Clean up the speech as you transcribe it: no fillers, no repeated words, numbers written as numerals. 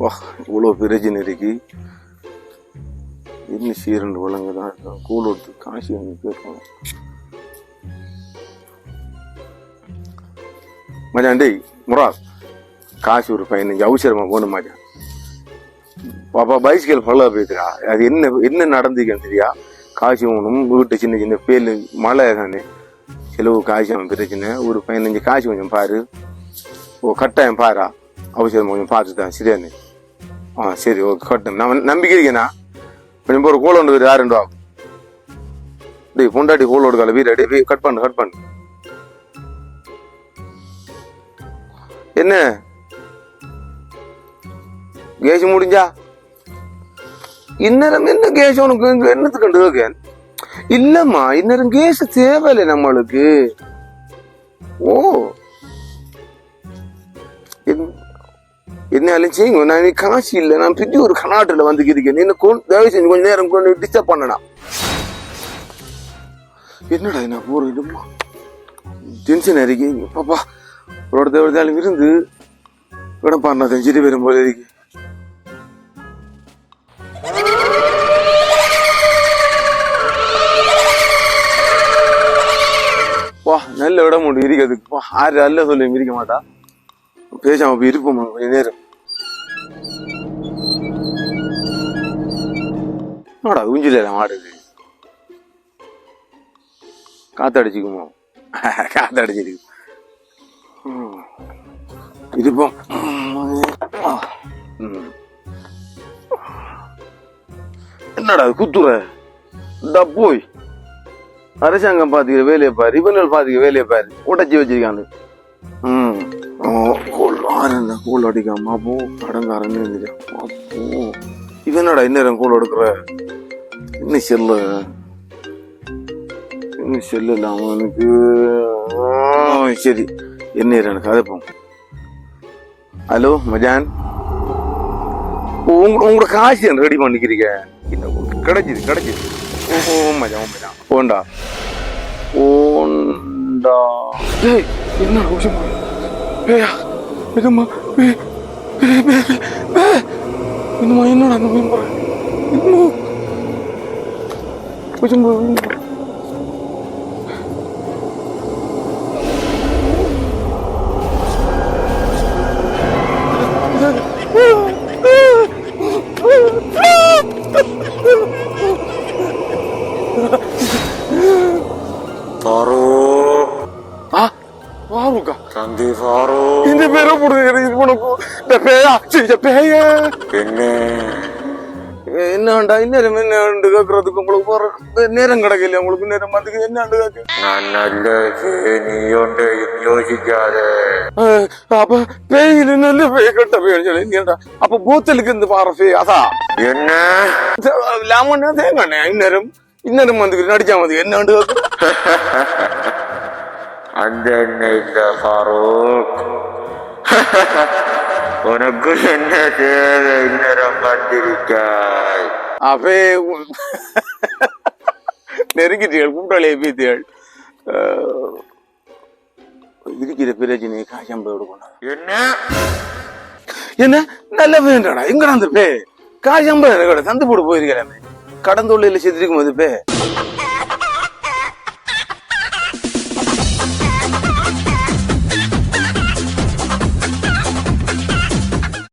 வா இவ்வளோ பிரச்சனை இருக்கு. என்ன சீரண்டு வழங்க தான் இருக்கான். கூழ் எடுத்து காசு வாங்கி கேட்கணும். மச்சான் டேய் முராஸ், காசு ஒரு 15 அவசரமா போகணும் மச்சான். பாப்பா பைஸ்கல் ஃபுல்லாக போயிருக்கா. அது என்ன நடந்துக்கன்னு தெரியா. காசு வாங்கணும். வீட்டு சின்ன சின்ன பேர் மழை தானே செலவு காசு அவன் பிரச்சனை. ஒரு 15 காசு கொஞ்சம் பாரு. ஓ கட்டாயம் பாரா. அவசரம் கொஞ்சம் பார்த்து தான் சரியானு. சரி ஓகே கட்டம். நான் நம்பிக்கை இருக்கேண்ணா. கொஞ்சம் ஒரு கோல் ஒன்று யார் 2 ஆகும். டேய் பொண்டாட்டி கோல் ஓடுக்கால வீர டே கட் பண்ணு. என்ன கேஸ் முடிஞ்சா இந்நேரம் என்ன கேஸ் உனக்கு என்னத்துக்கு கண்டு இல்லம்மா. இந்நேரம் கேஸ் தேவையில்லை நம்மளுக்கு. ஓ என்னாலும் செய்யுங்க. நான் காசு இல்லை. நான் பிடி ஒரு கர்நாட்டில் வந்து இருக்கேன். என்ன தயவு செஞ்சு கொஞ்சம் நேரம் கொண்டு டிஸ்டர்ப் பண்ணனா. என்னடா நான் போறேன்மா டென்ஷன் இருக்கீங்க பாப்பா. ஒருத்தாலும் இருந்து இடம் பாருனா செஞ்சுட்டு வரும் போல இருக்கு. வா நல்ல இடம் ஒன்று இருக்கிறதுக்கு. வா 6 அல்ல சொல்லி இருக்க மாட்டா. பேசாம போய் இருப்போம் கொஞ்ச நேரம். என்னடா ஊஞ்சில மாடுது. காத்தடிச்சுக்குமோ? காத்தடிச்சிருக்கு. இருப்போம். என்னடா குத்துற போய் அரசாங்கம் பாத்துக்கிற வேலையை பாரு. இவனுள் பாத்துக்கிற வேலையை பாரு. உடச்சி வச்சிருக்காங்க. கோல் அடிக்காம அப்போ கடங்காரன்னு அப்போ இவனடா இந்நேரம் கோல் எடுக்கிற. இன்னும் செல்லு இல்லாம எனக்கு. சரி என்ன எனக்கு அதைப்போம். ஹலோ மஜான், உங்களோட காசு ரெடி பண்ணிக்கிறீங்க. கிடைச்சிது. ஓ மஜான் போண்டா என்ன அவசியம். என்னடா தந்தி ஃபாரோ இந்த பேரை என்னண்டா இந்நேரம் என்ன கேட்கறதுக்கு உங்களுக்கு போற நேரம் கிடைக்கல. உங்களுக்கு நேரம் பார்த்துக்கு என்ன யோசிக்காத. அப்ப பேயில நல்ல பேய் கட்ட பேய் சொல்லி அப்ப போத்தலுக்கு இருந்து பாரு பேய். அதான் என்ன லாமண்ணா தேங்கண்ணே இன்னும் வந்து நடிச்சா வந்து என்ன அந்த என்ன ஃபாரூக் உனக்கு என்ன தேவை? இன்னும் வந்திருக்காய். அப்பே நெருங்கிட்டீர்கள். கூட்டாளியை பீத்தியாள். இருக்கிற பிரச்சனை காசம்பளோடு கொண்டா. என்ன நல்ல வேண்டாடா. எங்கடா அந்த பே காசம்பளம் சந்து போட்டு போயிருக்கிறேன். கடந்தொழில செத்துருக்கும் போது பே